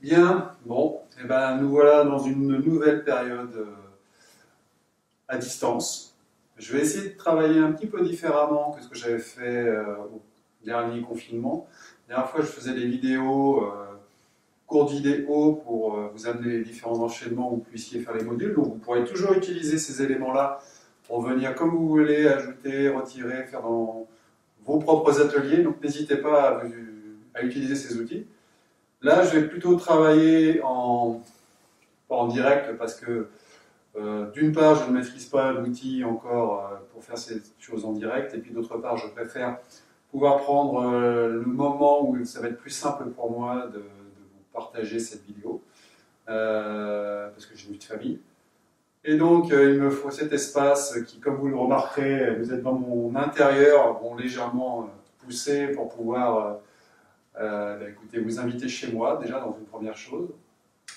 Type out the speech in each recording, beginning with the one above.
Bien, bon, et ben nous voilà dans une nouvelle période à distance. Je vais essayer de travailler un petit peu différemment que ce que j'avais fait au dernier confinement. La dernière fois, je faisais des vidéos, courtes vidéos pour vous amener les différents enchaînements où vous puissiez faire les modules. Donc vous pourrez toujours utiliser ces éléments-là pour venir comme vous voulez, ajouter, retirer, faire dans vos propres ateliers. Donc n'hésitez pas à utiliser ces outils. Là, je vais plutôt travailler pas en direct parce que d'une part, je ne maîtrise pas l'outil encore pour faire ces choses en direct, et puis d'autre part, je préfère pouvoir prendre le moment où ça va être plus simple pour moi de vous partager cette vidéo, parce que j'ai une vie de famille. Et donc, il me faut cet espace qui, comme vous le remarquerez, vous êtes dans mon intérieur, bon, légèrement poussé pour pouvoir écoutez, vous inviter chez moi, déjà dans une première chose,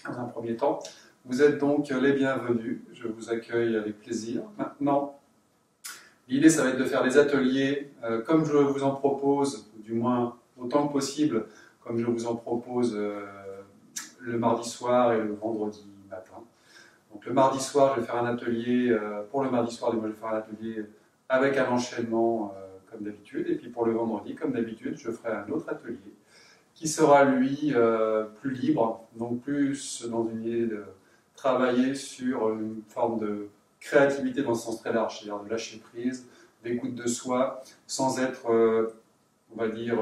dans un premier temps. Vous êtes donc les bienvenus, je vous accueille avec plaisir. Maintenant, l'idée, ça va être de faire des ateliers comme je vous en propose, ou du moins autant que possible, comme je vous en propose le mardi soir et le vendredi matin. Donc le mardi soir, je vais faire un atelier, pour le mardi soir, je vais faire un atelier avec un enchaînement comme d'habitude, et puis pour le vendredi, comme d'habitude, je ferai un autre atelier qui sera lui plus libre, donc plus dans une idée de travailler sur une forme de créativité dans le sens très large, c'est-à-dire de lâcher prise, d'écoute de soi, sans être, on va dire,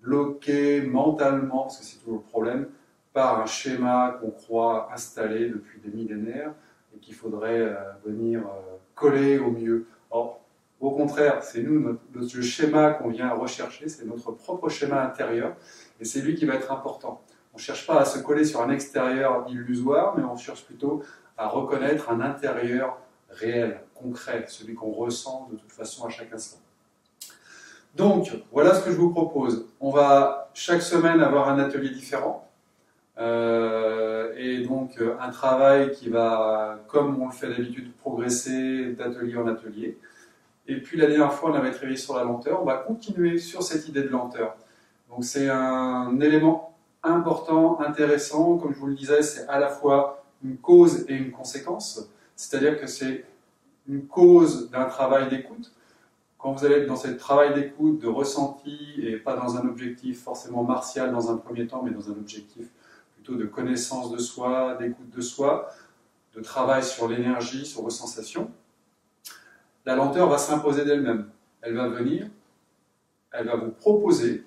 bloqué mentalement, parce que c'est toujours le problème, par un schéma qu'on croit installé depuis des millénaires et qu'il faudrait venir coller au mieux. Or, au contraire, c'est nous, le schéma qu'on vient rechercher, c'est notre propre schéma intérieur, et c'est lui qui va être important. On ne cherche pas à se coller sur un extérieur illusoire, mais on cherche plutôt à reconnaître un intérieur réel, concret, celui qu'on ressent de toute façon à chaque instant. Donc, voilà ce que je vous propose. On va chaque semaine avoir un atelier différent, et donc un travail qui va, comme on le fait d'habitude, progresser d'atelier en atelier. Et puis la dernière fois, on avait travaillé sur la lenteur. On va continuer sur cette idée de lenteur. Donc c'est un élément important, intéressant. Comme je vous le disais, c'est à la fois une cause et une conséquence. C'est-à-dire que c'est une cause d'un travail d'écoute. Quand vous allez être dans ce travail d'écoute, de ressenti, et pas dans un objectif forcément martial dans un premier temps, mais dans un objectif plutôt de connaissance de soi, d'écoute de soi, de travail sur l'énergie, sur vos sensations, la lenteur va s'imposer d'elle-même. Elle va venir, elle va vous proposer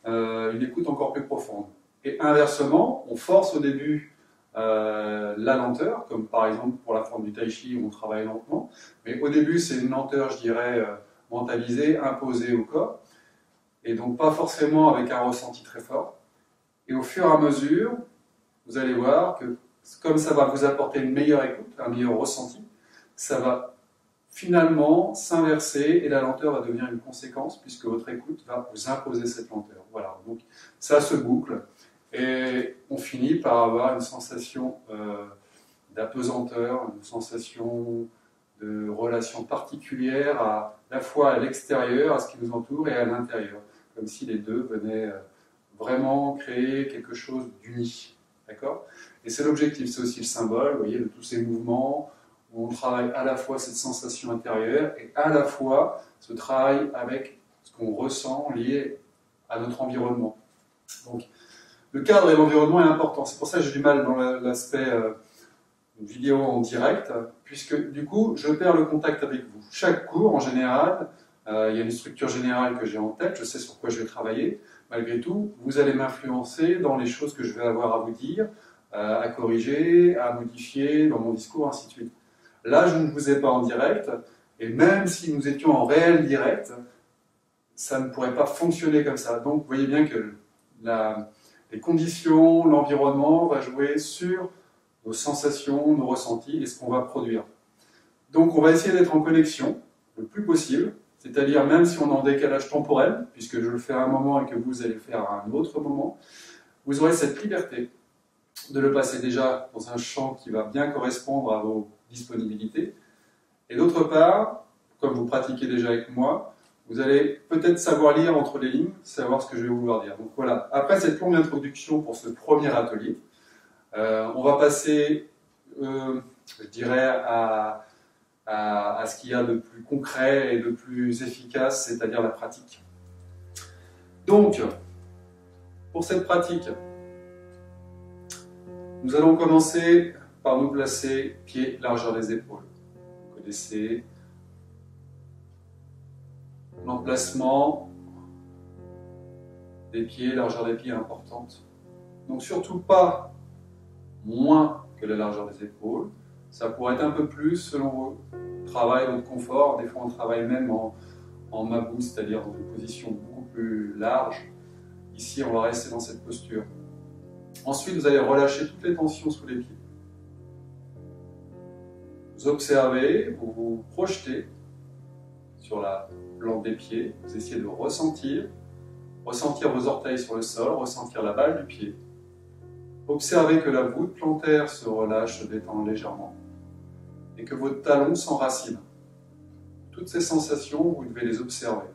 une écoute encore plus profonde. Et inversement, on force au début la lenteur, comme par exemple pour la forme du tai chi où on travaille lentement, mais au début c'est une lenteur, je dirais, mentalisée, imposée au corps, et donc pas forcément avec un ressenti très fort. Et au fur et à mesure, vous allez voir que comme ça va vous apporter une meilleure écoute, un meilleur ressenti, ça va finalement s'inverser et la lenteur va devenir une conséquence puisque votre écoute va vous imposer cette lenteur. Voilà, donc ça se boucle et on finit par avoir une sensation d'apesanteur, une sensation de relation particulière à la fois à l'extérieur, à ce qui nous entoure et à l'intérieur, comme si les deux venaient vraiment créer quelque chose d'uni. D'accord ? Et c'est l'objectif, c'est aussi le symbole, vous voyez, de tous ces mouvements, où on travaille à la fois cette sensation intérieure et à la fois ce travail avec ce qu'on ressent lié à notre environnement. Donc, le cadre et l'environnement est important. C'est pour ça que j'ai du mal dans l'aspect vidéo en direct, puisque du coup, je perds le contact avec vous. Chaque cours, en général, il y a une structure générale que j'ai en tête, je sais sur quoi je vais travailler. Malgré tout, vous allez m'influencer dans les choses que je vais avoir à vous dire, à corriger, à modifier dans mon discours, ainsi de suite. Là, je ne vous ai pas en direct, et même si nous étions en réel direct, ça ne pourrait pas fonctionner comme ça. Donc, vous voyez bien que les conditions, l'environnement va jouer sur nos sensations, nos ressentis et ce qu'on va produire. Donc, on va essayer d'être en connexion le plus possible, c'est-à-dire même si on est en décalage temporel, puisque je le fais à un moment et que vous allez le faire à un autre moment, vous aurez cette liberté de le passer déjà dans un champ qui va bien correspondre à vos disponibilités. Et d'autre part, comme vous pratiquez déjà avec moi, Vous allez peut-être savoir lire entre les lignes, savoir ce que je vais vouloir dire. Donc voilà, après cette longue introduction pour ce premier atelier, on va passer, je dirais, à ce qu'il y a de plus concret et de plus efficace, c'est-à-dire la pratique. Donc, pour cette pratique, nous allons commencer par nous placer pieds, largeur des épaules. Vous connaissez l'emplacement des pieds, largeur des pieds importante. Donc surtout pas moins que la largeur des épaules. Ça pourrait être un peu plus selon vos travail, votre confort. Des fois on travaille même en mabou, c'est-à-dire dans une position beaucoup plus large. Ici on va rester dans cette posture. Ensuite vous allez relâcher toutes les tensions sous les pieds. Vous observez, vous vous projetez sur la plante des pieds, vous essayez de ressentir vos orteils sur le sol, ressentir la balle du pied. Observez que la voûte plantaire se relâche, se détend légèrement et que vos talons s'enracinent. Toutes ces sensations, vous devez les observer.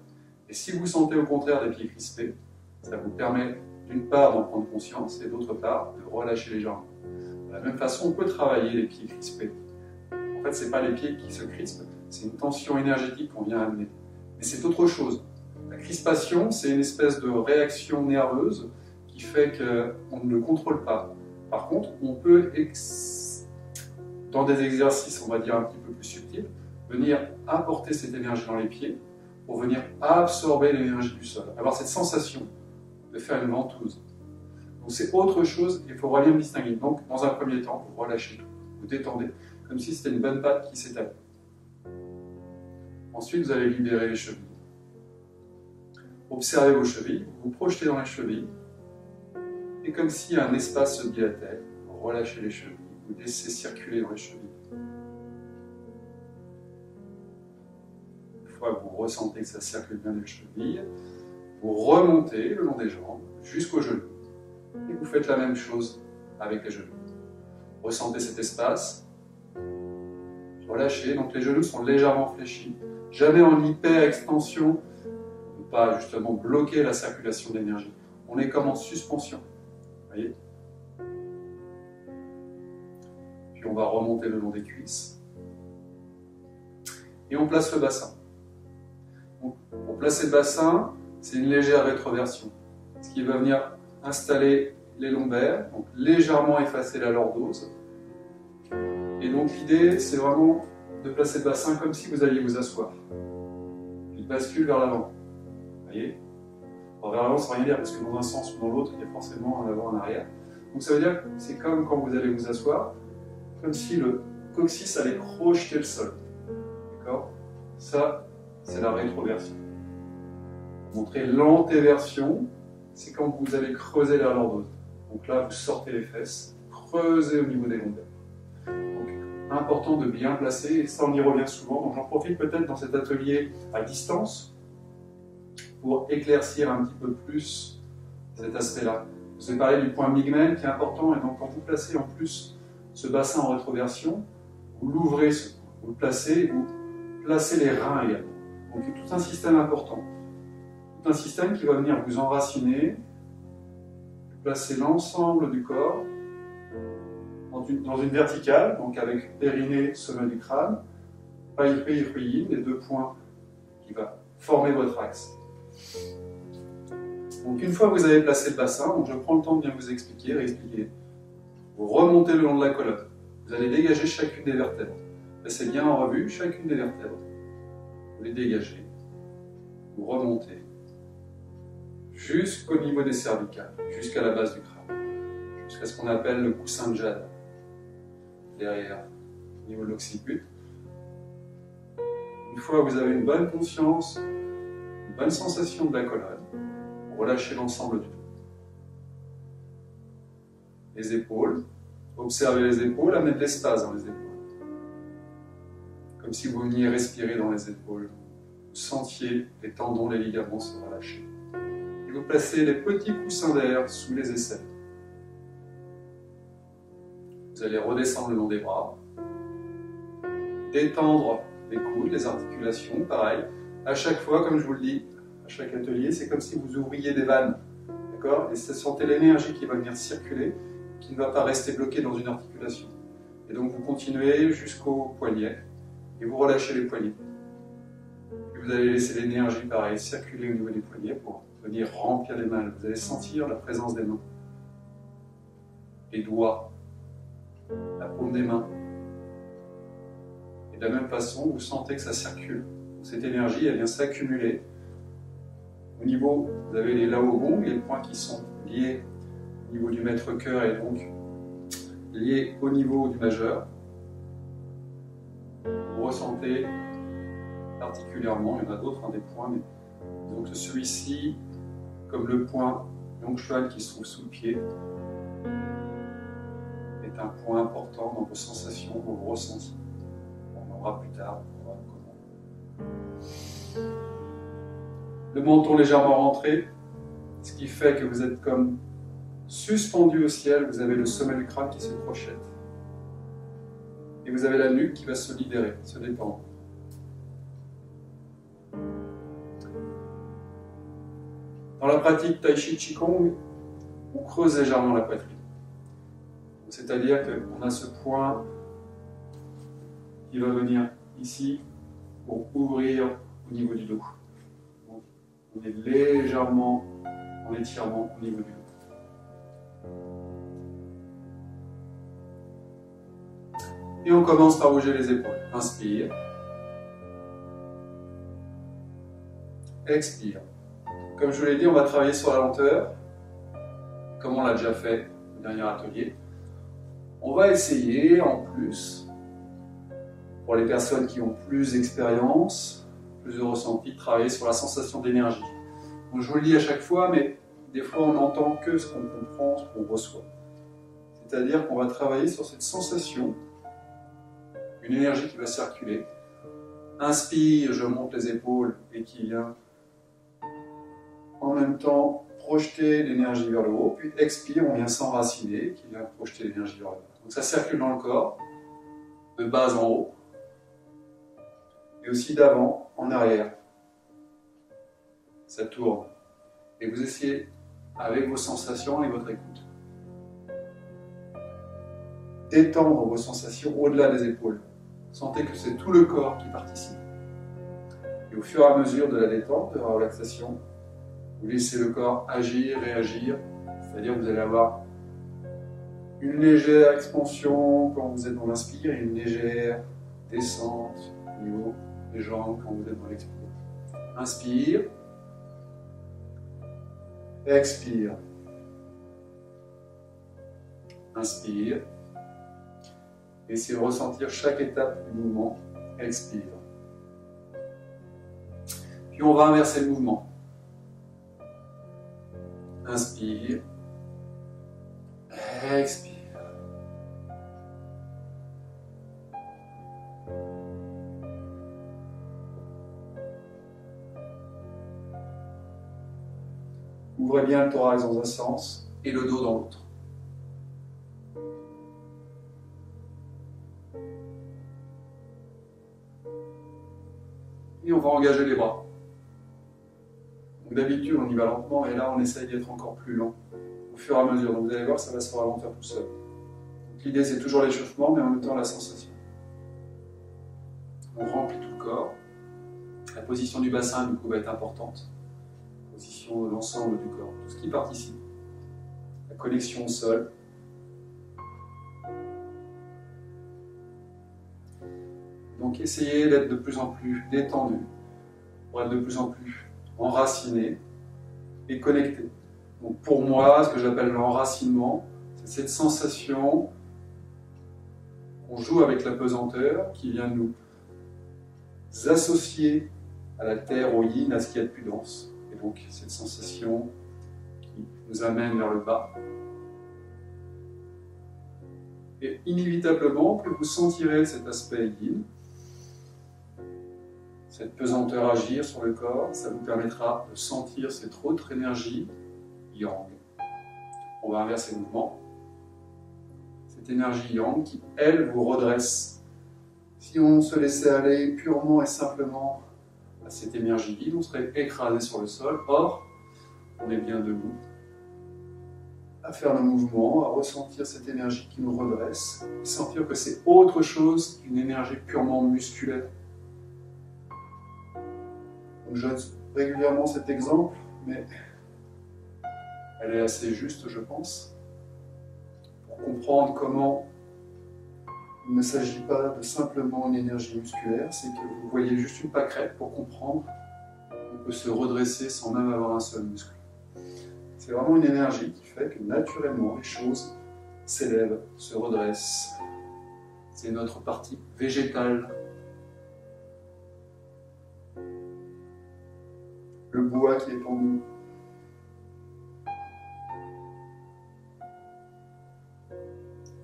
Et si vous sentez au contraire des pieds crispés, ça vous permet d'une part d'en prendre conscience et d'autre part de relâcher légèrement. De la même façon, on peut travailler les pieds crispés. En fait, ce n'est pas les pieds qui se crispent, c'est une tension énergétique qu'on vient amener. Mais c'est autre chose. La crispation, c'est une espèce de réaction nerveuse qui fait qu'on ne le contrôle pas. Par contre, on peut, dans des exercices, on va dire un petit peu plus subtils, venir apporter cette énergie dans les pieds pour venir absorber l'énergie du sol. Avoir cette sensation de faire une ventouse. Donc c'est autre chose, il faut bien distinguer. Donc, dans un premier temps, vous relâchez tout, vous détendez, comme si c'était une bonne patte qui s'étalait. Ensuite, vous allez libérer les chevilles. Observez vos chevilles, vous vous projetez dans les chevilles, et comme si un espace se dilatait, relâchez les chevilles, vous laissez circuler dans les chevilles. Une fois que vous ressentez que ça circule bien dans les chevilles, vous remontez le long des jambes jusqu'aux genoux, et vous faites la même chose avec les genoux. Ressentez cet espace, relâchez, donc les genoux sont légèrement fléchis, jamais en hyper-extension, ne pas justement bloquer la circulation d'énergie. On est comme en suspension, voyez. Puis on va remonter le long des cuisses, et on place le bassin. Donc, pour placer le bassin, c'est une légère rétroversion, ce qui va venir installer les lombaires, donc légèrement effacer la lordose. Et donc l'idée, c'est vraiment de placer le bassin comme si vous alliez vous asseoir. Il bascule vers l'avant. Vous voyez ? Alors, vers l'avant, ça ne veut rien dire, parce que dans un sens ou dans l'autre, il y a forcément un avant, un arrière. Donc ça veut dire que c'est comme quand vous allez vous asseoir, comme si le coccyx allait crocheter le sol. D'accord ? Ça, c'est la rétroversion. Pour montrer l'antéversion, c'est quand vous allez creuser la lordose. Donc là, vous sortez les fesses, creusez au niveau des lombaires. Donc, important de bien placer, et ça on y revient souvent. Donc j'en profite peut-être dans cet atelier à distance pour éclaircir un petit peu plus cet aspect-là. Je vous ai parlé du point Migmen qui est important, et donc quand vous placez en plus ce bassin en rétroversion, vous l'ouvrez ce point, vous le placez, vous placez les reins également. Donc il y a tout un système important. Tout un système qui va venir vous enraciner, placer l'ensemble du corps dans une verticale, donc avec périnée, sommet du crâne, paï-yin, les deux points qui vont former votre axe. Donc une fois que vous avez placé le bassin, donc je prends le temps de bien vous expliquer, réexpliquer. Vous remontez le long de la colonne. Vous allez dégager chacune des vertèbres. Laissez bien en revue chacune des vertèbres. Vous les dégagez. Vous remontez jusqu'au niveau des cervicales, jusqu'à la base du crâne, jusqu'à ce qu'on appelle le coussin de jade. Derrière, au niveau de l'occiput. Une fois que vous avez une bonne conscience, une bonne sensation de la colonne, vous relâchez l'ensemble du tout. Les épaules, observez les épaules, amenez de l'espace dans les épaules. Comme si vous veniez respirer dans les épaules. Vous sentiez les tendons, les ligaments se relâcher. Et vous placez les petits coussins d'air sous les aisselles. Vous allez redescendre le long des bras, détendre les coudes, les articulations, pareil. À chaque fois, comme je vous le dis, à chaque atelier, c'est comme si vous ouvriez des vannes. D'accord? Et sentez l'énergie qui va venir circuler, qui ne va pas rester bloquée dans une articulation. Et donc vous continuez jusqu'au poignet, et vous relâchez les poignets. Et vous allez laisser l'énergie, pareil, circuler au niveau des poignets pour venir remplir les mains. Vous allez sentir la présence des mains, les doigts, la paume des mains. Et de la même façon, vous sentez que ça circule. Cette énergie, elle vient s'accumuler. Au niveau, vous avez les Lao Gong, les points qui sont liés au niveau du maître-cœur et donc liés au niveau du majeur. Vous ressentez particulièrement, il y en a d'autres, des points, mais donc celui-ci, comme le point Yongchuan qui se trouve sous le pied, est un point important dans vos sensations, dans vos ressentis. On en verra plus tard, on verra comment. Le menton légèrement rentré, ce qui fait que vous êtes comme suspendu au ciel, vous avez le sommet du crâne qui se crochette. Et vous avez la nuque qui va se libérer, se détendre. Dans la pratique Tai Chi Qigong, on creuse légèrement la poitrine. C'est-à-dire qu'on a ce point qui va venir ici pour ouvrir au niveau du dos. Donc, on est légèrement en étirement au niveau du dos. Et on commence par bouger les épaules. Inspire. Expire. Comme je vous l'ai dit, on va travailler sur la lenteur, comme on l'a déjà fait au dernier atelier. On va essayer en plus, pour les personnes qui ont plus d'expérience, plus de ressenti, de travailler sur la sensation d'énergie. Donc je vous le dis à chaque fois, mais des fois on n'entend que ce qu'on comprend, ce qu'on reçoit. C'est-à-dire qu'on va travailler sur cette sensation, une énergie qui va circuler. Inspire, je monte les épaules et qui vient en même temps projeter l'énergie vers le haut, puis expire, on vient s'enraciner, qui vient projeter l'énergie vers le bas. Donc ça circule dans le corps, de bas en haut, et aussi d'avant en arrière. Ça tourne. Et vous essayez, avec vos sensations et votre écoute, d'étendre vos sensations au-delà des épaules. Sentez que c'est tout le corps qui participe. Et au fur et à mesure de la détente, de la relaxation, vous laissez le corps agir, réagir, c'est-à-dire que vous allez avoir une légère expansion quand vous êtes dans l'inspire et une légère descente au niveau des jambes quand vous êtes dans l'expire. Inspire, expire, inspire, essayez de ressentir chaque étape du mouvement, expire. Puis on va inverser le mouvement. Inspire, expire. Ouvrez bien le thorax dans un sens et le dos dans l'autre. Et on va engager les bras. D'habitude, on y va lentement, et là, on essaye d'être encore plus lent, au fur et à mesure. Donc, vous allez voir, ça va se ralentir tout seul. L'idée, c'est toujours l'échauffement, mais en même temps, la sensation. On remplit tout le corps. La position du bassin, du coup, va être importante. La position de l'ensemble du corps, tout ce qui participe. La connexion au sol. Donc, essayez d'être de plus en plus détendu, pour être de plus en plus enraciné et connecté. Donc pour moi, ce que j'appelle l'enracinement, c'est cette sensation qu'on joue avec la pesanteur qui vient nous associer à la terre, au yin, à ce qu'il y a de plus dense. Et donc cette sensation qui nous amène vers le bas. Et inévitablement, plus vous sentirez cet aspect yin, cette pesanteur agir sur le corps, ça vous permettra de sentir cette autre énergie, yang. On va inverser le mouvement. Cette énergie yang qui, elle, vous redresse. Si on se laissait aller purement et simplement à cette énergie vide, on serait écrasé sur le sol. Or, on est bien debout, à faire le mouvement, à ressentir cette énergie qui nous redresse, et sentir que c'est autre chose qu'une énergie purement musculaire. Donc, je donne régulièrement cet exemple, mais elle est assez juste, je pense, pour comprendre comment il ne s'agit pas de simplement une énergie musculaire, c'est que vous voyez juste une pâquerette pour comprendre qu'on peut se redresser sans même avoir un seul muscle. C'est vraiment une énergie qui fait que naturellement les choses s'élèvent, se redressent. C'est notre partie végétale. Le bois qui est en nous.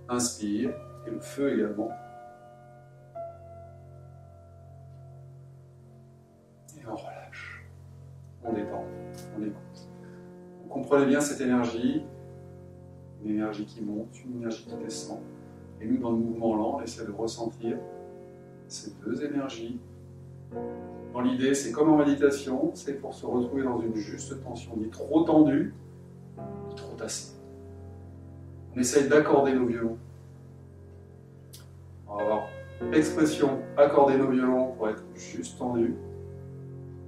Inspire, et le feu également. Et on relâche. On détend, on écoute. Vous comprenez bien cette énergie, une énergie qui monte, une énergie qui descend. Et nous, dans le mouvement lent, on essaie de ressentir ces deux énergies. Dans l'idée, c'est comme en méditation, c'est pour se retrouver dans une juste tension, ni trop tendue, ni trop tassée. On essaye d'accorder nos violons. On va avoir l'expression accorder nos violons pour être juste tendu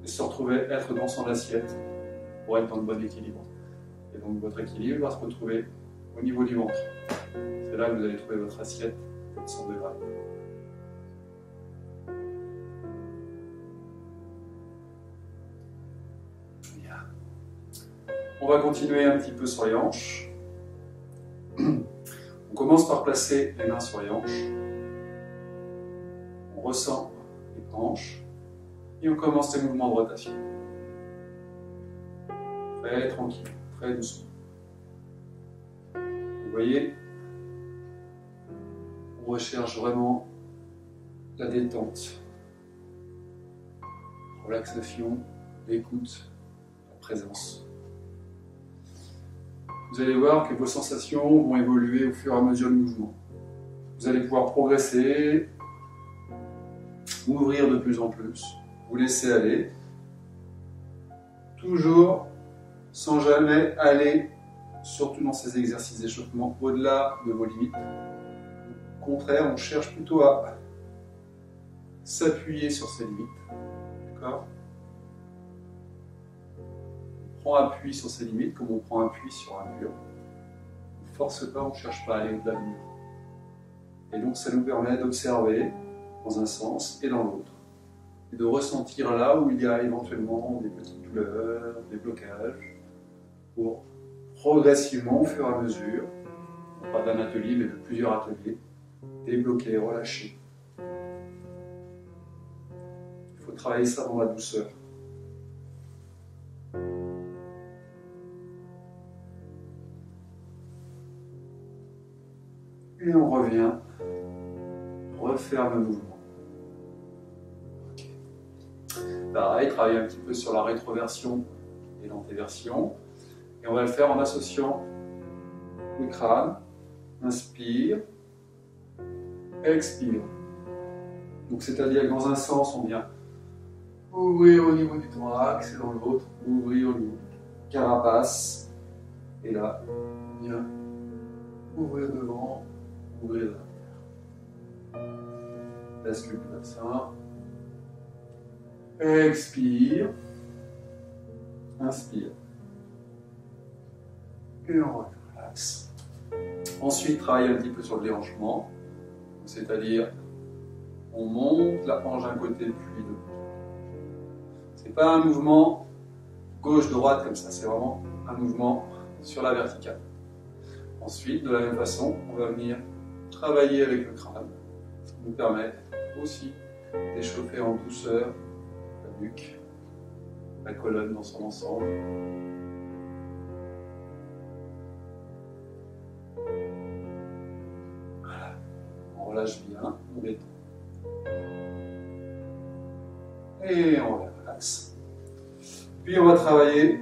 et se retrouver être dans son assiette pour être dans le bon équilibre. Et donc votre équilibre va se retrouver au niveau du ventre. C'est là que vous allez trouver votre assiette de 100 degrés. On va continuer un petit peu sur les hanches. On commence par placer les mains sur les hanches. On ressent les hanches et on commence les mouvements de rotation. Très tranquille, très doucement. Vous voyez, on recherche vraiment la détente, relaxation, l'écoute, la présence. Vous allez voir que vos sensations vont évoluer au fur et à mesure du mouvement. Vous allez pouvoir progresser, ouvrir de plus en plus, vous laisser aller, toujours sans jamais aller, surtout dans ces exercices d'échauffement, au-delà de vos limites. Au contraire, on cherche plutôt à s'appuyer sur ces limites. D'accord ? On prend appui sur ses limites comme on prend appui sur un mur. On ne force pas, on ne cherche pas à aller au-delà du mur. Et donc ça nous permet d'observer dans un sens et dans l'autre. Et de ressentir là où il y a éventuellement des petites douleurs, des blocages, pour progressivement, au fur et à mesure, non pas d'un atelier mais de plusieurs ateliers, débloquer, relâcher. Il faut travailler ça dans la douceur. Et on revient, refaire le mouvement. Okay. Pareil, travailler un petit peu sur la rétroversion et l'antéversion. Et on va le faire en associant le crâne. Inspire, expire. Donc c'est-à-dire que dans un sens, on vient ouvrir au niveau du thorax et dans l'autre, ouvrir au niveau du carapace. Et là, on vient ouvrir devant. Ouvrir l'arrière. Bascule du bassin. Expire. Inspire. Et on relaxe. Ensuite, travaille un petit peu sur le déhanchement. C'est-à-dire, on monte la hanche d'un côté puis de l'autre. Ce n'est pas un mouvement gauche-droite comme ça, c'est vraiment un mouvement sur la verticale. Ensuite, de la même façon, on va venir travailler avec le crâne, ce qui nous permet aussi d'échauffer en douceur la nuque, la colonne dans son ensemble. Voilà. On relâche bien, on détend. Et on relaxe. Puis on va travailler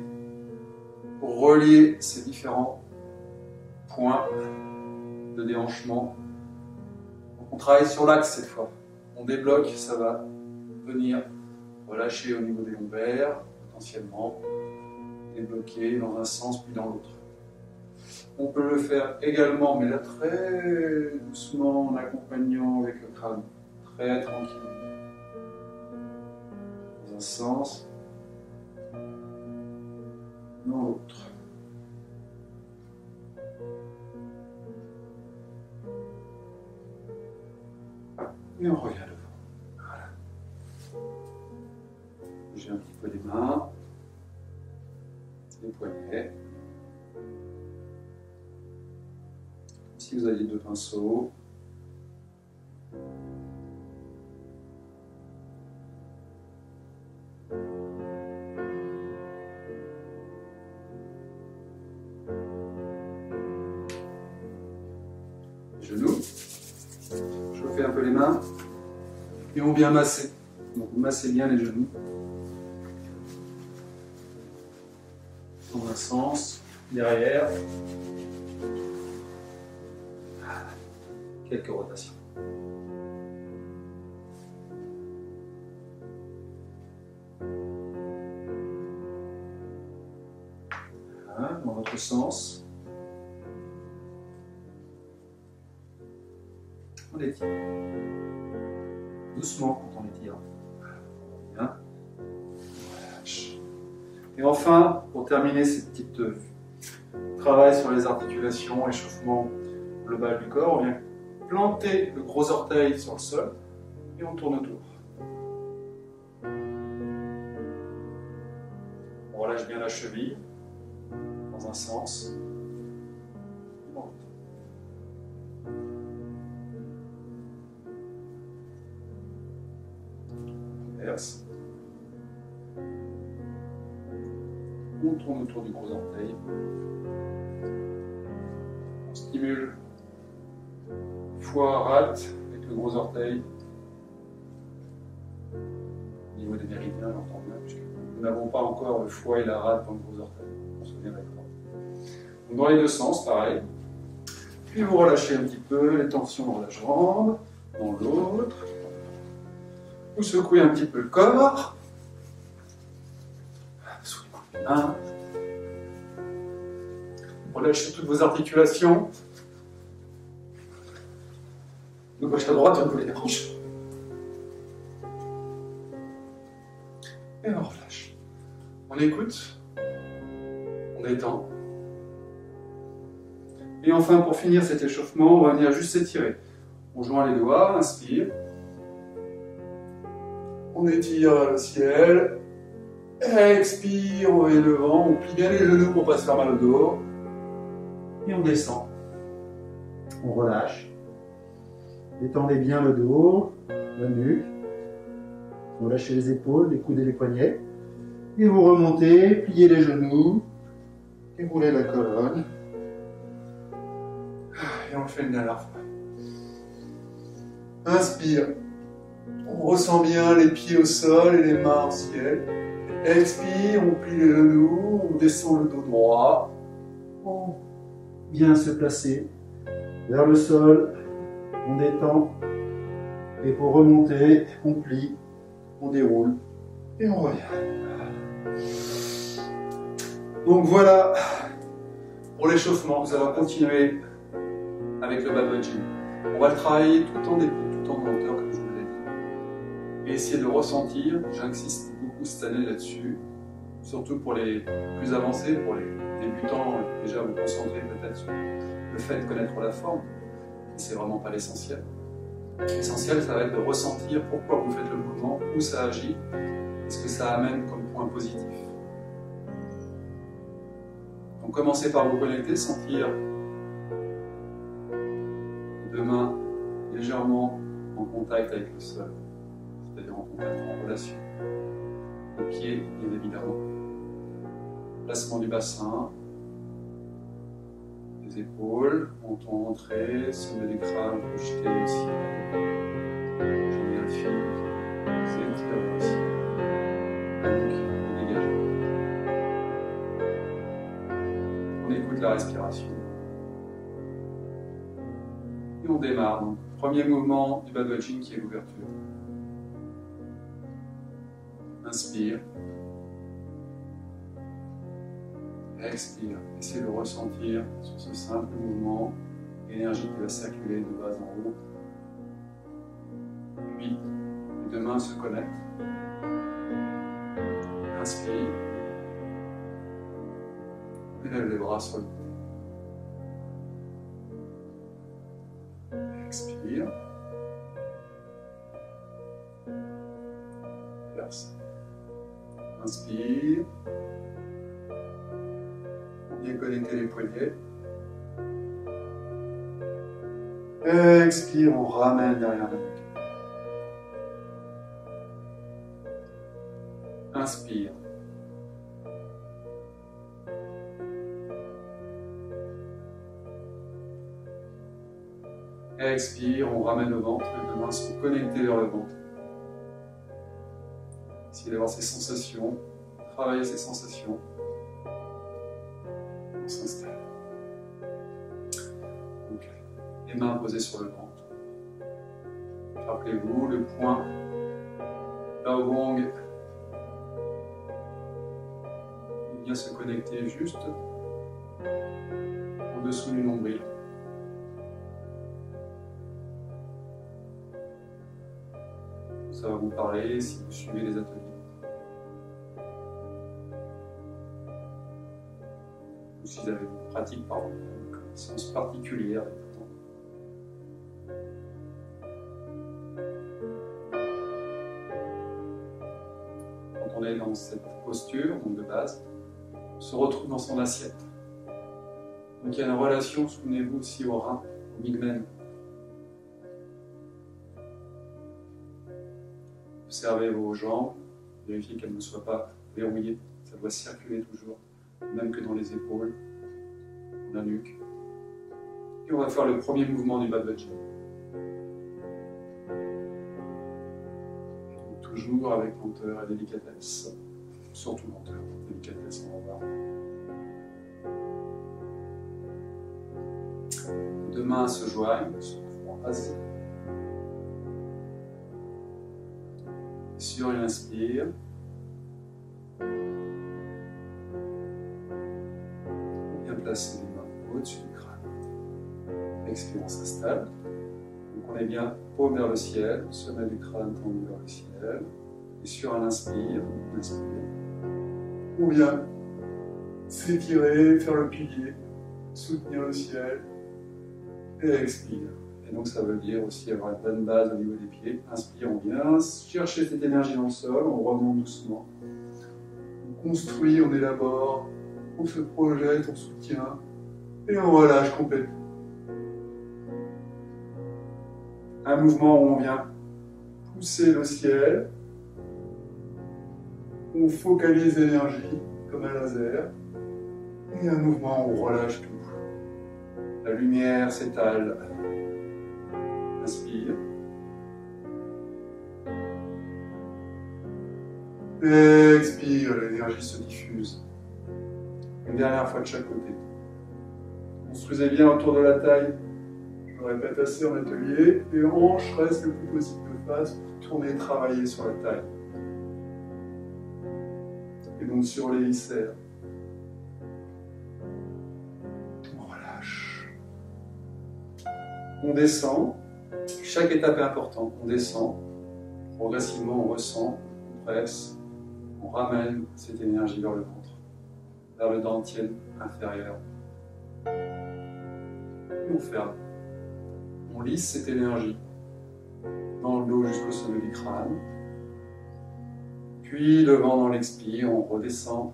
pour relier ces différents points de déhanchement. On travaille sur l'axe cette fois. On débloque, ça va venir relâcher au niveau des lombaires, potentiellement, débloquer dans un sens puis dans l'autre. On peut le faire également, mais là très doucement, en accompagnant avec le crâne, très tranquille. Dans un sens, dans l'autre. Et on revient devant. Voilà. J'ai un petit peu les mains, les poignets. Comme si vous aviez deux pinceaux. Genoux. Chauffez un peu les mains et on vient masser. Donc vous massez bien les genoux dans un sens, derrière. Quelques rotations. Voilà, dans l'autre sens. On étire. Doucement quand on étire. Bien. On relâche. Et enfin, pour terminer cette petite travail sur les articulations, échauffement global du corps, on vient planter le gros orteil sur le sol et on tourne autour. On relâche bien la cheville dans un sens et dans l'autre. On inverse. On tourne autour du gros orteil. On stimule foie, rate avec le gros orteil. Au niveau des méridiens, on entend bien, puisque nous n'avons pas encore le foie et la rate dans le gros orteil. On se souvient d'accord. Donc dans les deux sens, pareil. Puis vous relâchez un petit peu les tensions dans la jambe, dans l'autre. Vous secouez un petit peu le corps. Soulevez les mains. Relâchez toutes vos articulations. De gauche à droite, on les hanches. Et on relâche. On écoute. On détend. Et enfin, pour finir cet échauffement, on va venir juste s'étirer. On joint les doigts, inspire. On étire le ciel. Expire, on revient devant. On plie bien les genoux pour ne pas se faire mal au dos. Et on descend. On relâche. Détendez bien le dos, la nuque. Relâchez les épaules, les coudes et les poignets. Et vous remontez, pliez les genoux. Et roulez la colonne. Et on le fait une dernière fois. Inspire. On ressent bien les pieds au sol et les mains au ciel. Expire, on plie les genoux, on descend le dos droit. On vient se placer vers le sol. On détend. Et pour remonter, on plie, on déroule et on revient. Donc voilà pour l'échauffement. Nous allons continuer avec le bad budging. On va le travailler tout en début, tout en lenteur, comme je vous l'ai dit. Et essayer de ressentir, j'insiste beaucoup cette année là-dessus, surtout pour les plus avancés, pour les débutants, déjà vous concentrer peut-être sur le fait de connaître la forme. C'est vraiment pas l'essentiel. L'essentiel, ça va être de ressentir pourquoi vous faites le mouvement, où ça agit, et ce que ça amène comme point positif. Donc commencez par vous connecter, sentir les deux mains légèrement en contact avec le sol, c'est-à-dire en contact, en relation. Les pieds, bien évidemment. Placement du bassin. Épaules, menton entré, sommet du crâne projeté aussi. J'ai mis un fil, c'est tiré aussi. La nuque dégagée. On écoute la respiration. Et on démarre. Donc, premier mouvement du bad budging qui est l'ouverture. Inspire. Expire. Essayez de ressentir sur ce simple mouvement l'énergie qui va circuler de bas en haut. Puis, les deux mains se connectent. Inspire. Élève les bras sur le côté. Expire. Verse. Inspire. Bien connecter les poignets. Expire, on ramène derrière la nuque. Inspire. Expire, on ramène au ventre, les deux mains sont connectées vers le ventre. Essayez d'avoir ces sensations, travaillez ces sensations. On s'installe. Donc, les mains posées sur le ventre. Rappelez-vous, le point Lao Wang vient se connecter juste en dessous du nombril. Ça va vous parler si vous suivez les ateliers. Ou si vous avez une pratique par exemple, une connaissance particulière et pourtant. Quand on est dans cette posture, donc de base, on se retrouve dans son assiette. Donc il y a une relation, souvenez-vous aussi au rein, au migmen. Observez vos jambes, vérifiez qu'elles ne soient pas verrouillées, ça doit circuler toujours, même que dans les épaules, la nuque. Et on va faire le premier mouvement du Babaji. Toujours avec lenteur et délicatesse, surtout lenteur, délicatesse, on va voir. Deux mains se joignent, se croisent. Sur une inspire. Bien placer les mains au-dessus du crâne. Expire, on s'installe. Donc on est bien paume vers le ciel, sommet du crâne tendu vers le ciel. Et sur un inspire, on inspire. On vient s'étirer, faire le pilier, soutenir le ciel. Et expire. Et donc ça veut dire aussi avoir une bonne base au niveau des pieds. Inspire, on vient chercher cette énergie dans le sol, on remonte doucement. On construit, on élabore, on se projette, on soutient, et on relâche complètement. Un mouvement où on vient pousser le ciel, on focalise l'énergie comme un laser, et un mouvement où on relâche tout. La lumière s'étale. Inspire. Expire, l'énergie se diffuse. Une dernière fois de chaque côté. Construisez bien autour de la taille. Je le répète assez en atelier. Les hanches restent le plus possible de face pour tourner et travailler sur la taille. Et donc sur les viscères. On relâche. On descend. Chaque étape est importante. On descend. Progressivement, on ressent, on presse, on ramène cette énergie vers le ventre, vers le dentier inférieur. On ferme. On lisse cette énergie dans le dos jusqu'au sommet du crâne. Puis, le vent dans l'expire, on redescend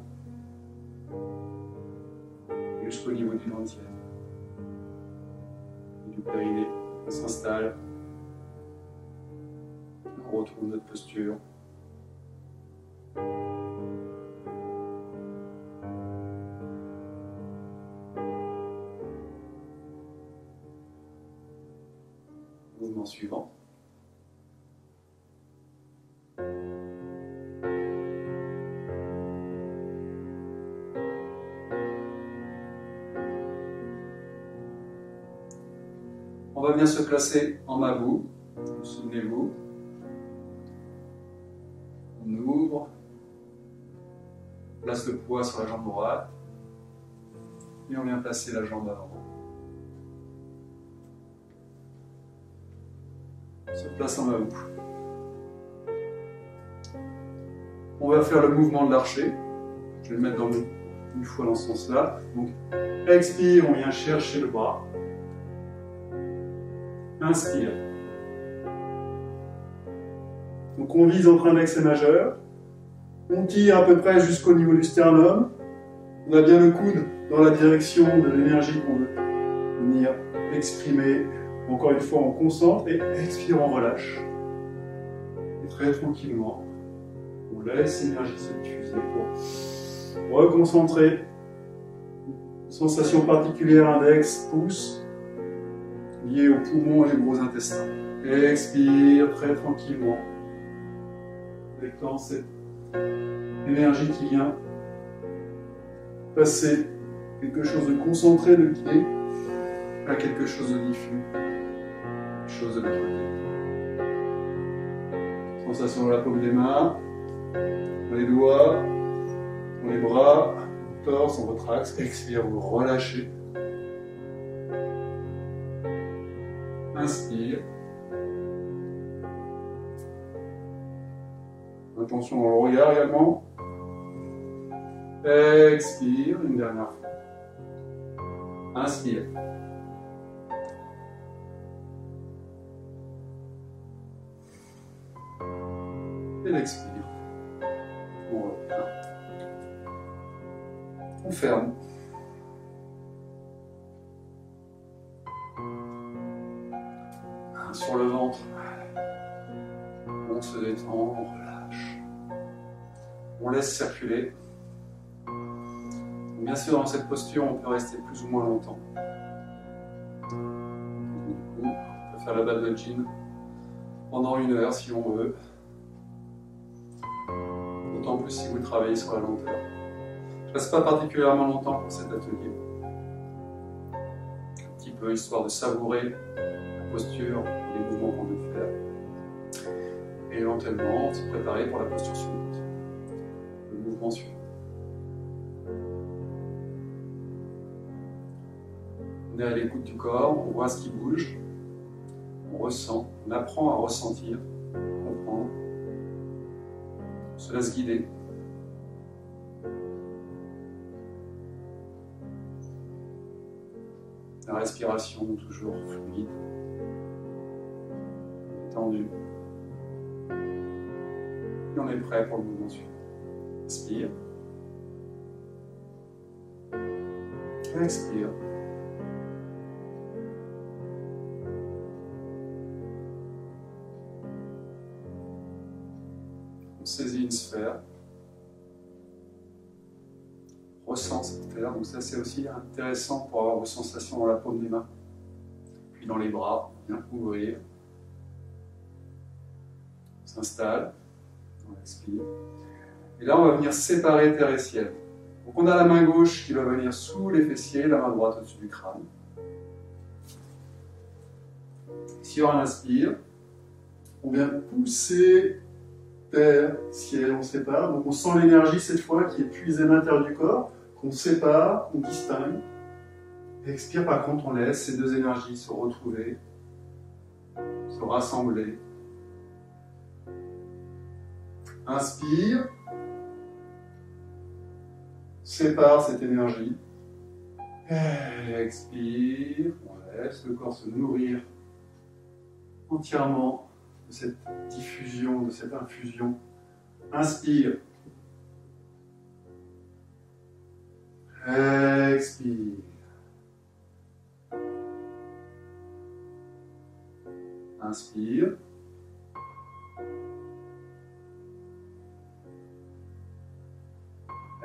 jusqu'au niveau du dentier et du périnée. On s'installe. On retrouve notre posture. Mouvement suivant. On va bien se placer en Mabu. Souvenez-vous. On ouvre On place le poids sur la jambe droite. Et on vient placer la jambe avant. On se place en haut. On va faire le mouvement de l'archer. Je vais le mettre une fois dans ce sens-là. Donc, expire, on vient chercher le bras. Inspire. Donc, on vise entre index et majeur. On tire à peu près jusqu'au niveau du sternum. On a bien le coude dans la direction de l'énergie qu'on veut venir exprimer. Encore une fois, on concentre et expire, on relâche. Et très tranquillement, on laisse l'énergie se diffuser pour reconcentrer. Sensation particulière, index, pouce, liée aux poumons et aux gros intestins. Expire très tranquillement, avec cette énergie qui vient passer quelque chose de concentré, de clé, à quelque chose de diffus, quelque chose de l'autre côté. Sensation dans la paume des mains, dans les doigts, dans les bras, le torse, on retraxe, expire, vous relâchez. Inspire. Attention dans le regard également. Expire, une dernière fois. Inspire. Et l'expire. On revient. On ferme. Sur le ventre. On se détend, on relâche. On laisse circuler. Bien sûr, dans cette posture, on peut rester plus ou moins longtemps. On peut faire la badminton pendant 1 heure si on veut. D'autant plus si vous travaillez sur la lenteur. Je ne reste pas particulièrement longtemps pour cet atelier. Un petit peu histoire de savourer la posture, les mouvements qu'on veut faire. Et éventuellement se préparer pour la posture suivante, le mouvement suivant. On est à l'écoute du corps, on voit ce qui bouge, on ressent, on apprend à ressentir, comprendre, on se laisse guider. La respiration toujours fluide, détendue. Et on est prêt pour le mouvement suivant. Inspire. Expire. On saisit une sphère. Ressent cette sphère. Donc ça c'est aussi intéressant pour avoir vos sensations dans la paume des mains. Puis dans les bras, bien ouvrir. On s'installe. On expire. Et là, on va venir séparer terre et ciel. Donc, on a la main gauche qui va venir sous les fessiers, la main droite au-dessus du crâne. Si on inspire, on vient pousser terre, ciel, on sépare. Donc, on sent l'énergie cette fois qui est puisée à l'intérieur du corps, qu'on sépare, on distingue. Et expire, par contre, on laisse ces deux énergies se retrouver, se rassembler. Inspire, sépare cette énergie, expire, on laisse le corps se nourrir entièrement de cette diffusion, de cette infusion. Inspire, expire. Inspire.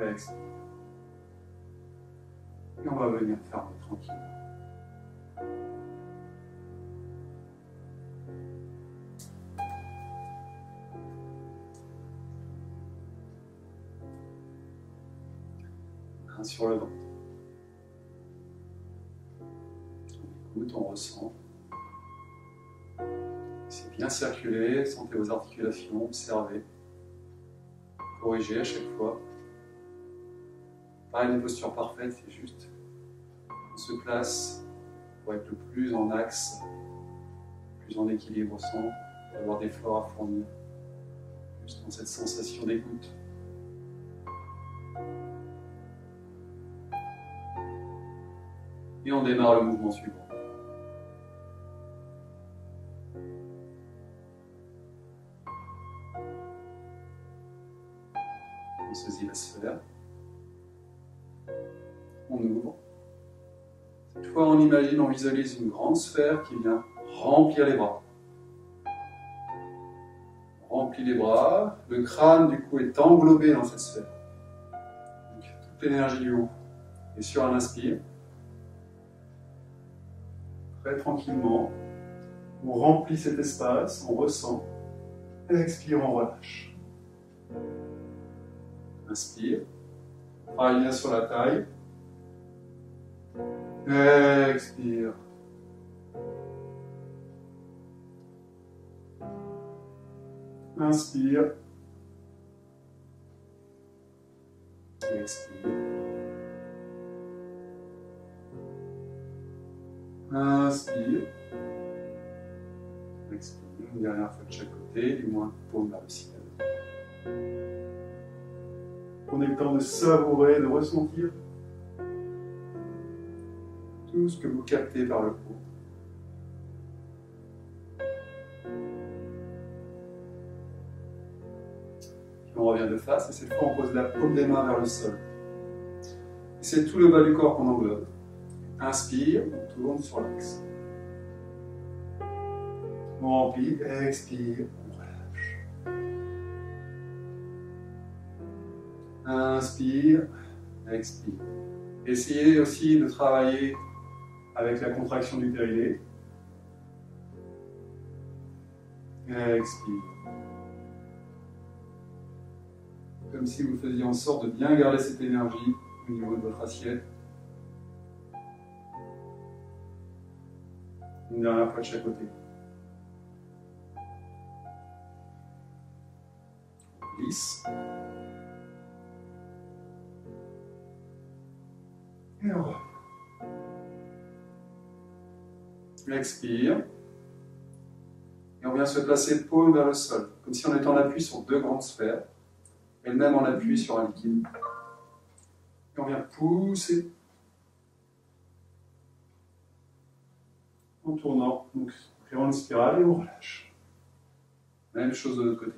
Expire. Et on va venir fermer tranquillement. Main sur le ventre. On écoute, on ressent. C'est bien circulé, sentez vos articulations, observez. Corrigez à chaque fois. Pas une posture parfaite, c'est juste on se place pour être le plus en axe, le plus en équilibre sans avoir d'efforts à fournir, juste dans cette sensation d'écoute. Et on démarre le mouvement suivant. On saisit la sphère. On ouvre. Cette fois, on imagine, on visualise une grande sphère qui vient remplir les bras. On remplit les bras. Le crâne, du coup, est englobé dans cette sphère. Donc, toute l'énergie du haut. Et sur un inspire, très tranquillement, on remplit cet espace, on ressent. Et expire, on relâche. Inspire. Travaille bien sur la taille. Expire. Inspire. Expire. Inspire. Expire. Une dernière fois de chaque côté, du moins paume vers le ciel. Prenez le temps de savourer, de ressentir tout ce que vous captez par le cou. Puis on revient de face et cette fois on pose la paume des mains vers le sol. Et c'est tout le bas du corps qu'on englobe. Inspire, on tourne sur l'axe. On remplit, expire, on relâche. Inspire, expire. Essayez aussi de travailler avec la contraction du périnée. Expire. Comme si vous faisiez en sorte de bien garder cette énergie au niveau de votre assiette. Une dernière fois de chaque côté. On glisse. Et on revient. Expire. Et on vient se placer paume vers le sol, comme si on était en appui sur deux grandes sphères, elles-mêmes en appui sur un liquide. Et on vient pousser en tournant, donc créant une spirale et on relâche. Même chose de l'autre côté.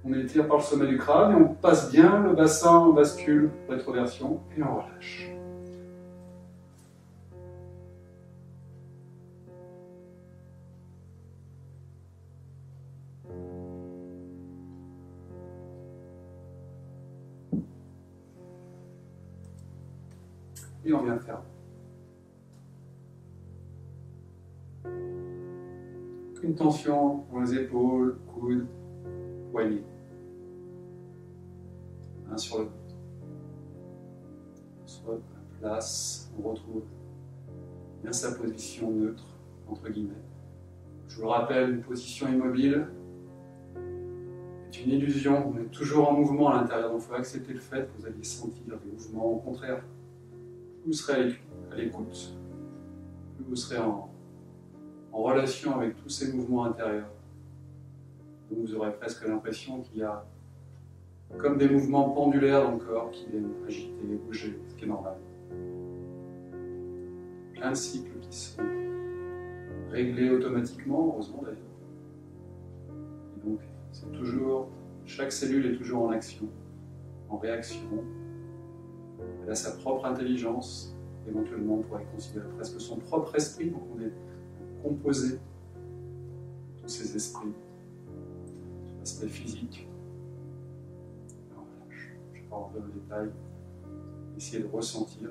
On étire par le sommet du crâne et on passe bien le bassin en bascule, rétroversion, et on relâche. Et on vient faire une tension dans les épaules, coudes, poignets. Main sur le coude. On se replace, on retrouve bien sa position neutre, entre guillemets. Je vous le rappelle, une position immobile est une illusion. On est toujours en mouvement à l'intérieur, donc il faut accepter le fait que vous alliez sentir des mouvements. Au contraire, plus vous serez à l'écoute, plus vous serez en relation avec tous ces mouvements intérieurs. Donc vous aurez presque l'impression qu'il y a comme des mouvements pendulaires dans le corps qui viennent agiter, bouger, ce qui est normal. Plein de cycles qui sont réglés automatiquement, heureusement d'ailleurs. Et donc c'est toujours, chaque cellule est toujours en action, en réaction. Elle a sa propre intelligence, éventuellement on pourrait considérer presque son propre esprit, donc on est composé de tous ces esprits, sur l'aspect physique. Alors, je ne vais pas rentrer dans le détail, essayer de ressentir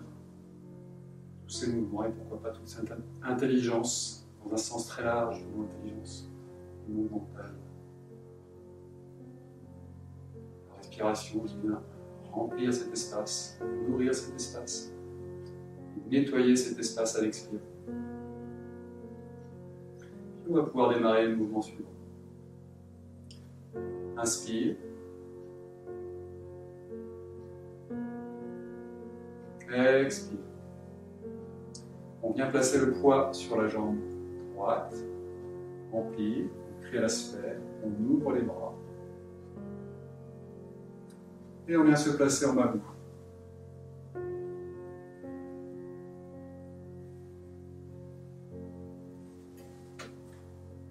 tous ces mouvements et pourquoi pas toute cette intelligence, dans un sens très large de l'intelligence mouvmentale. La respiration qui vient remplir cet espace, nourrir cet espace, et nettoyer cet espace à l'expire. On va pouvoir démarrer le mouvement suivant. Inspire. Expire. On vient placer le poids sur la jambe droite. On plie, on crée la sphère, on ouvre les bras. Et on vient se placer en bambou.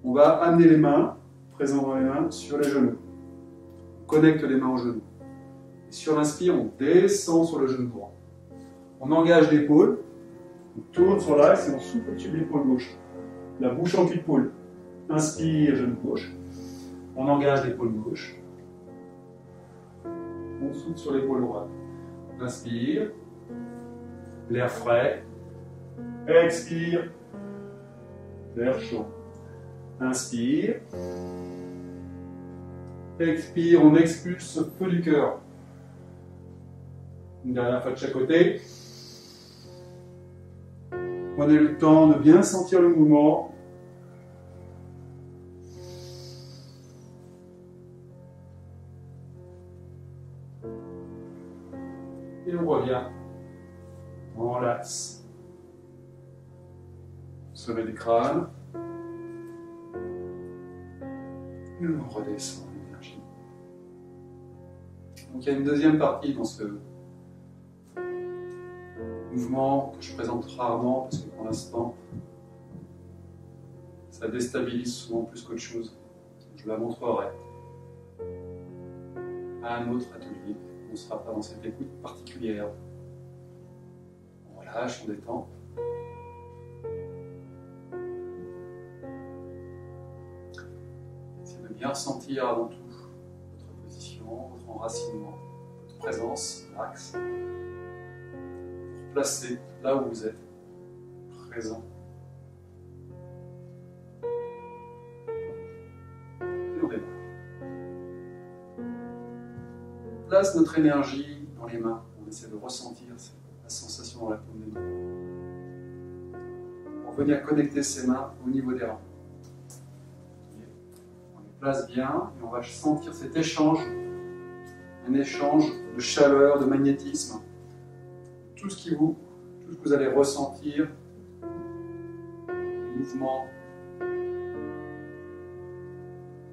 On va amener les mains, présent dans les mains, sur les genoux. On connecte les mains aux genoux. Et sur l'inspire, on descend sur le genou droit. On engage l'épaule, on tourne sur l'axe et on souffle au-dessus de l'épaule gauche. La bouche en cul de poule. Inspire, genou gauche. On engage l'épaule gauche. On souffle sur l'épaule droite. On inspire. L'air frais. Expire. L'air chaud. Inspire. Expire, on expulse ce feu du cœur. Une dernière fois de chaque côté. Prenez le temps de bien sentir le mouvement. Et on revient. On enlace. Sommet du crâne. Et on redescend l'énergie. Donc il y a une deuxième partie dans ce mouvement que je présente rarement parce que pour l'instant ça déstabilise souvent plus qu'autre chose. Je la montrerai à un autre atelier. On ne sera pas dans cette écoute particulière. On relâche, on détend. C'est de bien ressentir avant tout votre position, votre enracinement, votre présence, l'axe. Vous replacez là où vous êtes, présent. Et on démarre. On place notre énergie dans les mains. On essaie de ressentir la sensation dans la paume des mains. Pour venir connecter ses mains au niveau des reins. On les place bien et on va sentir cet échange, un échange de chaleur, de magnétisme. Tout ce que vous allez ressentir, le mouvement.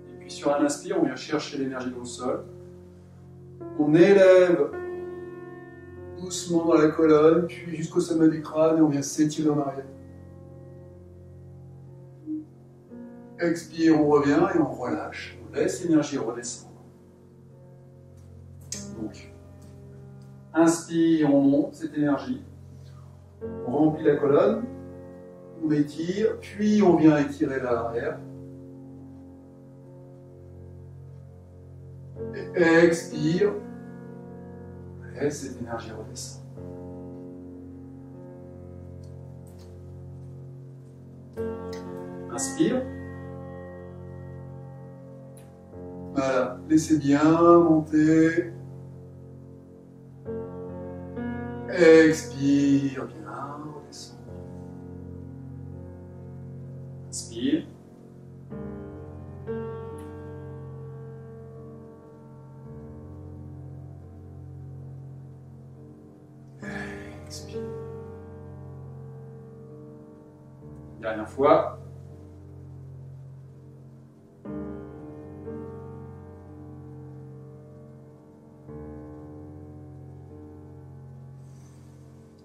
Et puis sur un inspire, on vient chercher l'énergie au sol. On élève doucement dans la colonne, puis jusqu'au sommet du crâne, et on vient s'étirer en arrière. Expire, on revient et on relâche. On laisse l'énergie redescendre. Donc, inspire, on monte cette énergie. On remplit la colonne. On étire, puis on vient étirer l'arrière. Et expire. Laisse cette énergie redescendre. Inspire. Voilà, laissez bien monter. Expire, bien redescendre. Inspire. Expire. Dernière fois.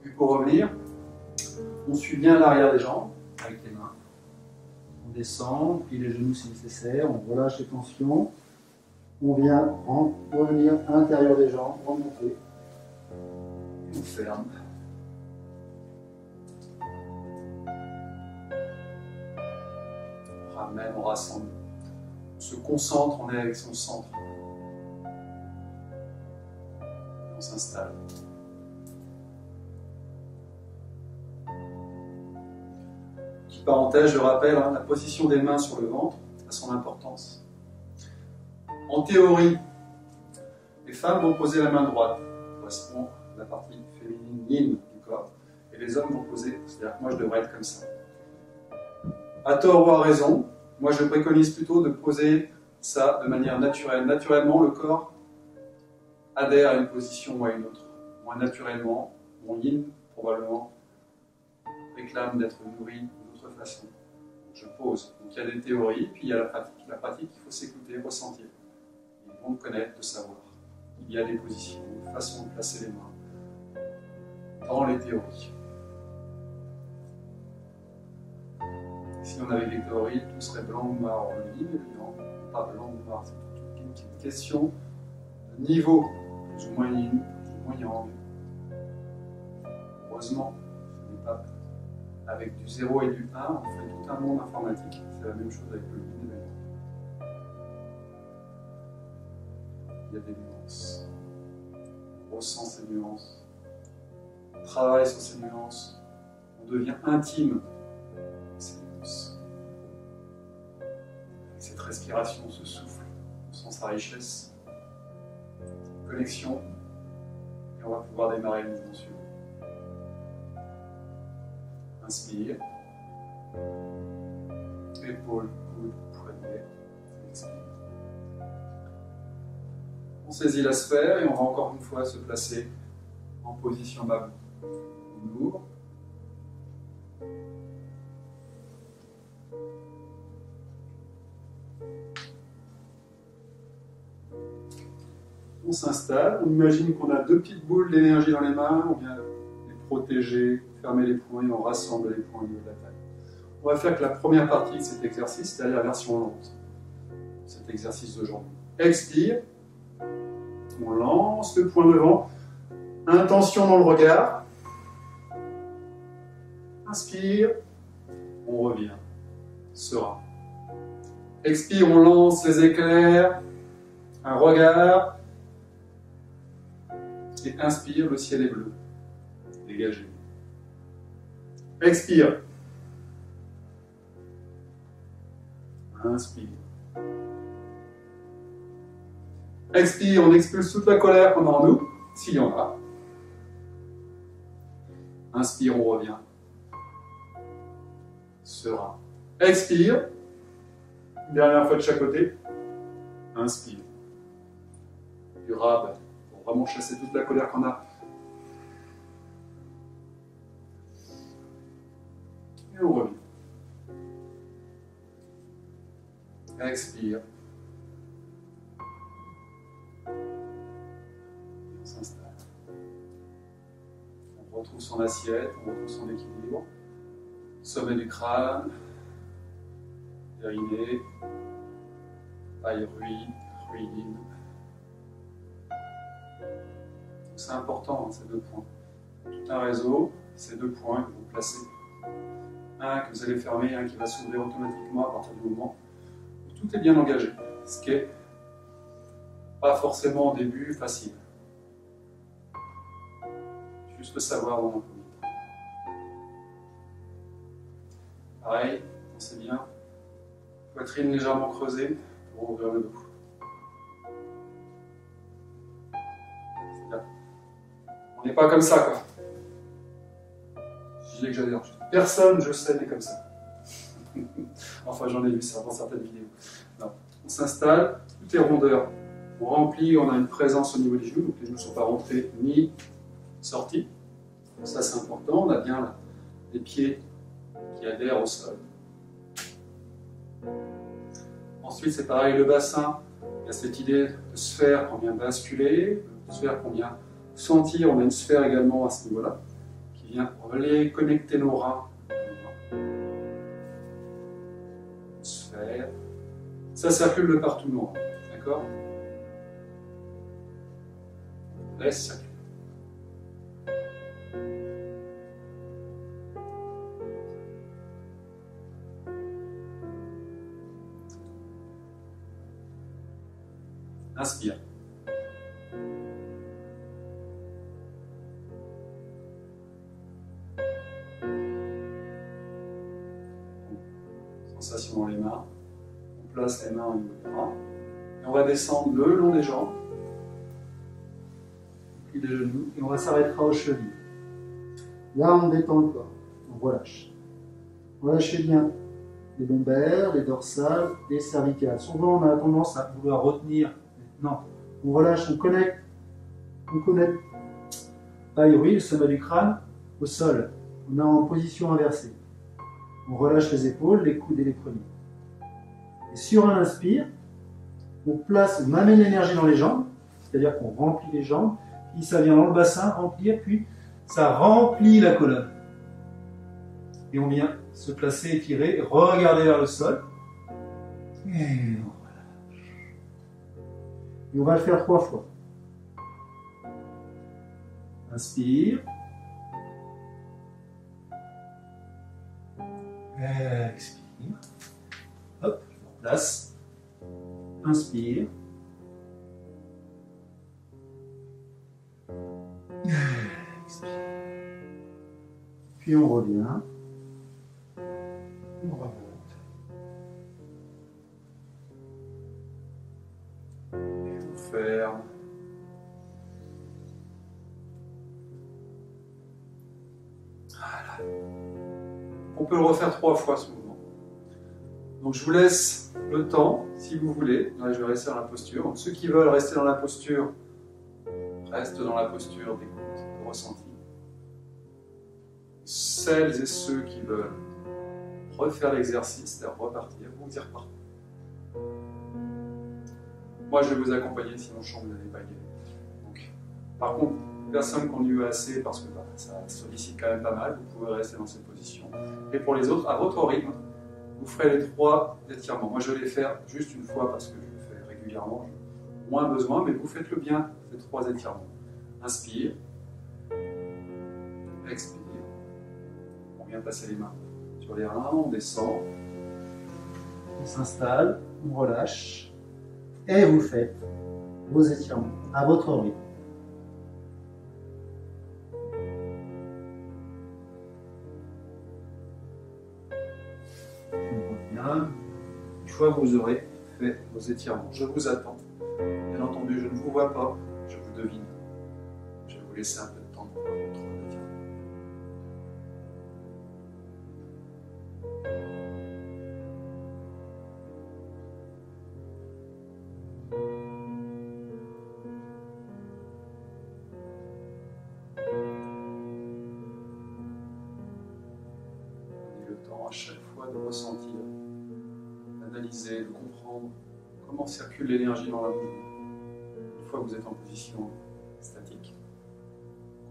Et pour revenir, on suit bien l'arrière des jambes avec les mains. On descend, puis les genoux si nécessaire, on relâche les tensions. On vient revenir à l'intérieur des jambes, remonter. On ferme. On ramène, on rassemble. On se concentre, on est avec son centre. On s'installe. Petite parenthèse, je rappelle, la position des mains sur le ventre a son importance. En théorie, les femmes vont poser la main droite, qui correspond à la partie féminine du corps, et les hommes vont poser, c'est-à-dire que moi je devrais être comme ça. À tort ou à raison, moi je préconise plutôt de poser ça de manière naturelle. Naturellement, le corps adhère à une position ou à une autre. Moi, naturellement, Mon yin, probablement, réclame d'être nourri d'une autre façon. Donc, je pose. Donc il y a des théories, puis il y a la pratique. La pratique, il faut s'écouter, ressentir. Et bon de connaître, de savoir. Il y a des positions, des façons de placer les mains dans les théories. Si on avait des théories, tout serait blanc ou noir. Le yin et le yang, pas blanc ou noir. C'est une question de niveau, plus ou moins yin, plus ou moins yang. Heureusement, ce n'est pas avec du 0 et du 1, on fait tout un monde informatique. C'est la même chose avec le yin et le yang. Il y a des nuances. On ressent ces nuances. On travaille sur ces nuances. On devient intime avec ces nuances. Avec cette respiration, ce souffle, on sent sa richesse, cette connexion, et on va pouvoir démarrer le mouvement suivant. Inspire. Épaule, coude, poignet. Expire. On saisit la sphère et on va encore une fois se placer en position babou. On ouvre. On s'installe, on imagine qu'on a deux petites boules d'énergie dans les mains, on vient les protéger, fermer les poings et on rassemble les poings au niveau de la taille. On va faire que la première partie de cet exercice, c'est-à-dire la version lente, cet exercice d'aujourd'hui. Expire, on lance le poing devant, intention dans le regard, inspire, on revient, serein. Expire, on lance les éclairs, un regard, et inspire, le ciel est bleu, dégagé. Expire. Inspire. Expire, on expulse toute la colère qu'on a en nous, s'il y en a. Inspire, on revient. Serein. Expire. Dernière fois de chaque côté. Inspire. Du rab, pour vraiment chasser toute la colère qu'on a. Et on revient. Expire. Et on s'installe. On retrouve son assiette, on retrouve son équilibre. Sommet du crâne, périnée, taille ruine. C'est important, ces deux points. Tout un réseau, ces deux points que vous placez. Un que vous allez fermer, un qui va s'ouvrir automatiquement à partir du moment où tout est bien engagé. Ce qui n'est pas forcément au début facile. Juste le savoir dans un premier temps. Pareil, pensez bien. Poitrine légèrement creusée pour ouvrir le dos. C'est bien. On n'est pas comme ça, quoi. J'exagère. Personne, je sais, n'est comme ça. Enfin, j'en ai vu ça dans certaines vidéos. Non. On s'installe, tout est rondeur. On remplit, on a une présence au niveau des genoux, donc les genoux ne sont pas rentrés ni sortis. Ça, c'est important. On a bien là, les pieds qui adhèrent au sol. Ensuite, c'est pareil, le bassin. Il y a cette idée de sphère qu'on vient basculer, de sphère qu'on vient sentir. On a une sphère également à ce niveau-là, qui vient aller connecter nos reins. Une sphère. Ça circule de partout nos reins. D'accord ? On laisse circuler. Inspire. Sensation dans les mains. On place les mains au niveau des bras. Et on va descendre le long des jambes. Puis les genoux. Et on va s'arrêter aux chevilles. Là, on détend le corps. On relâche. Relâchez bien les lombaires, les dorsales, les cervicales. Souvent, on a tendance à vouloir retenir. Non, on relâche, on connecte. Pareil, oui, le sommet du crâne au sol. On est en position inversée. On relâche les épaules, les coudes et les poignets. Et sur un inspire, on amène l'énergie dans les jambes, c'est-à-dire qu'on remplit les jambes, puis ça vient dans le bassin, remplir, puis ça remplit la colonne. Et on vient se placer, étirer, regarder vers le sol. Et on relâche. Et on va le faire 3 fois. Inspire. Expire. Hop, je replace. Inspire. Expire. Puis on revient. On remonte. Et on ferme. Voilà. On peut le refaire 3 fois ce mouvement. Donc je vous laisse le temps, si vous voulez. Là, je vais rester dans la posture. Donc, ceux qui veulent rester dans la posture, restent dans la posture d'écoute, de ressenti. Celles et ceux qui veulent refaire l'exercice, c'est-à-dire repartir, vous y repartez. Moi, je vais vous accompagner, sinon je sens que vous n'allez pas y aller. Donc, par contre, les personnes qui ont eu assez, parce que ça sollicite quand même pas mal, vous pouvez rester dans cette position. Et pour les autres, à votre rythme, vous ferez les 3 étirements. Moi, je vais les faire juste une fois parce que je le fais régulièrement. J'ai moins besoin, mais vous faites-le bien, ces 3 étirements. Inspire. Expire. On vient passer les mains sur les reins, on descend. On s'installe, on relâche. Et vous faites vos étirements à votre rythme. On revient. Une fois que vous aurez fait vos étirements, Je vous attends. Bien entendu, je ne vous vois pas, je vous devine. Je vais vous laisser un peu de temps pour faire votre étirement. Prenez le temps à chaque fois de ressentir, d'analyser, de comprendre comment circule l'énergie dans la mouvement. Une fois que vous êtes en position statique,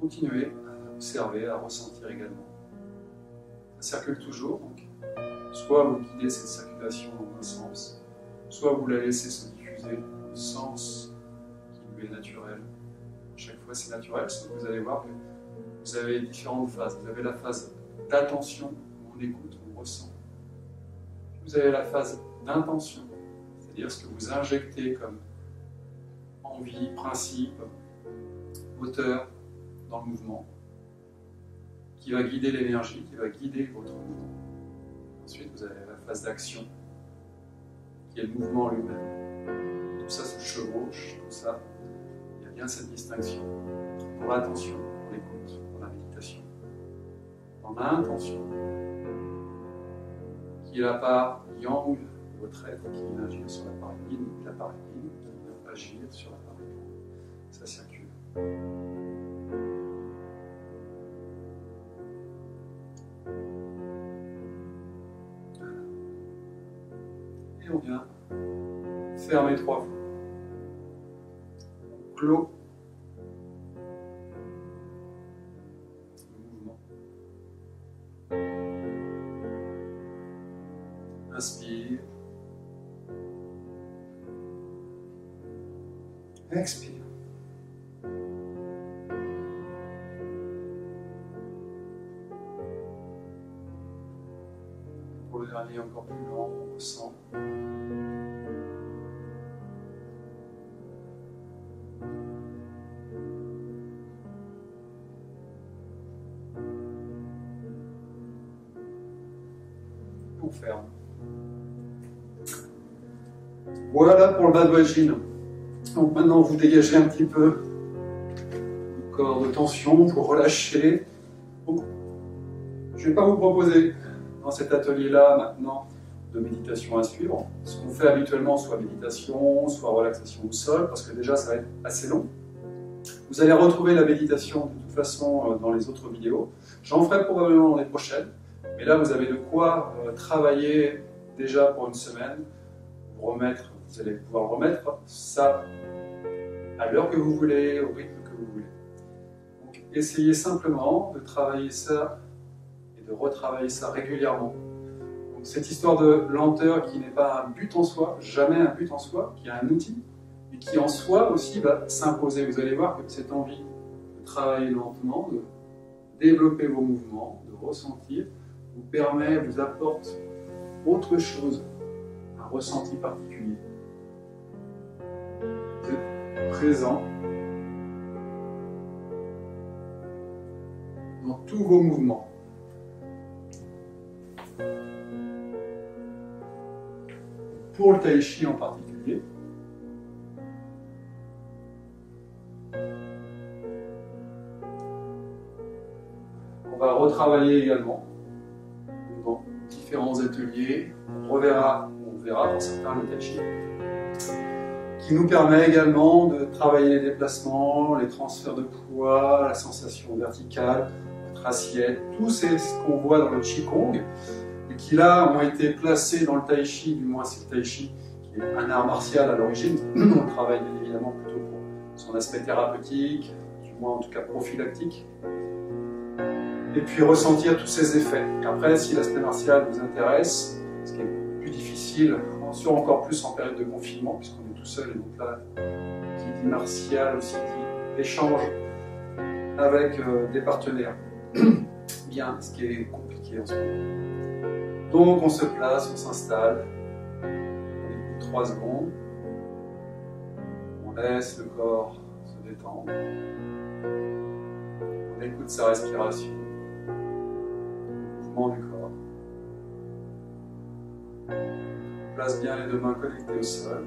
continuez à observer, à ressentir également. Ça circule toujours, donc soit vous guidez cette circulation dans un sens, soit vous la laissez se diffuser dans le sens qui lui est naturel. À chaque fois c'est naturel, sauf que vous allez voir que vous avez différentes phases. Vous avez la phase d'attention, où on écoute, on ressent. Vous avez la phase d'intention, c'est-à-dire ce que vous injectez comme envie, principe, moteur dans le mouvement, qui va guider l'énergie, qui va guider votre mouvement. Ensuite, vous avez la phase d'action, qui est le mouvement lui-même. Tout ça se chevauche, tout ça, il y a bien cette distinction pour l'attention, pour l'écoute, pour la méditation. Dans l'intention, qui est la part yang de votre être, qui vient agir sur la part yin, la part yin, qui vient agir sur la part yang. Ça circule. Et on vient fermer 3 fois. On clôt le mouvement. Inspire. Expire. Pour le dernier encore plus lent, on ressent. On ferme. Voilà pour le bas de vagine. Donc maintenant vous dégagez un petit peu le corps de tension, vous relâchez. Donc, je ne vais pas vous proposer dans cet atelier-là maintenant de méditation à suivre. Ce qu'on fait habituellement, soit méditation, soit relaxation au sol, parce que déjà ça va être assez long. Vous Vous allez retrouver la méditation de toute façon dans les autres vidéos. J'en ferai probablement dans les prochaines. Mais là, vous avez de quoi travailler déjà pour une semaine. Vous allez pouvoir remettre ça à l'heure que vous voulez, au rythme que vous voulez. Donc, essayez simplement de travailler ça et de retravailler ça régulièrement. Donc, cette histoire de lenteur qui n'est pas un but en soi, jamais un but en soi, qui est un outil, et qui en soi aussi va s'imposer. Vous allez voir que cette envie de travailler lentement, de développer vos mouvements, de ressentir, vous apporte autre chose, un ressenti particulier. Vous êtes présent dans tous vos mouvements. Pour le tai chi en particulier, on va retravailler également dans différents ateliers. On verra dans certains le tai chi, qui nous permet également de travailler les déplacements, les transferts de poids, la sensation verticale, votre assiette, tout ce qu'on voit dans le Qigong, et qui là ont été placés dans le tai chi, du moins c'est le tai chi qui est un art martial à l'origine. On travaille bien évidemment plutôt pour son aspect thérapeutique, du moins en tout cas prophylactique, et puis ressentir tous ces effets. Après, si l'aspect martial vous intéresse, ce qui est plus difficile, encore plus en période de confinement, puisqu'on est tout seul, et donc là, qui dit martial aussi dit échange avec des partenaires. Bien, ce qui est compliqué en ce moment. Donc on se place, on s'installe, on écoute 3 secondes, on laisse le corps se détendre, on écoute sa respiration, le mouvement du corps. On place bien les 2 mains connectées au sol.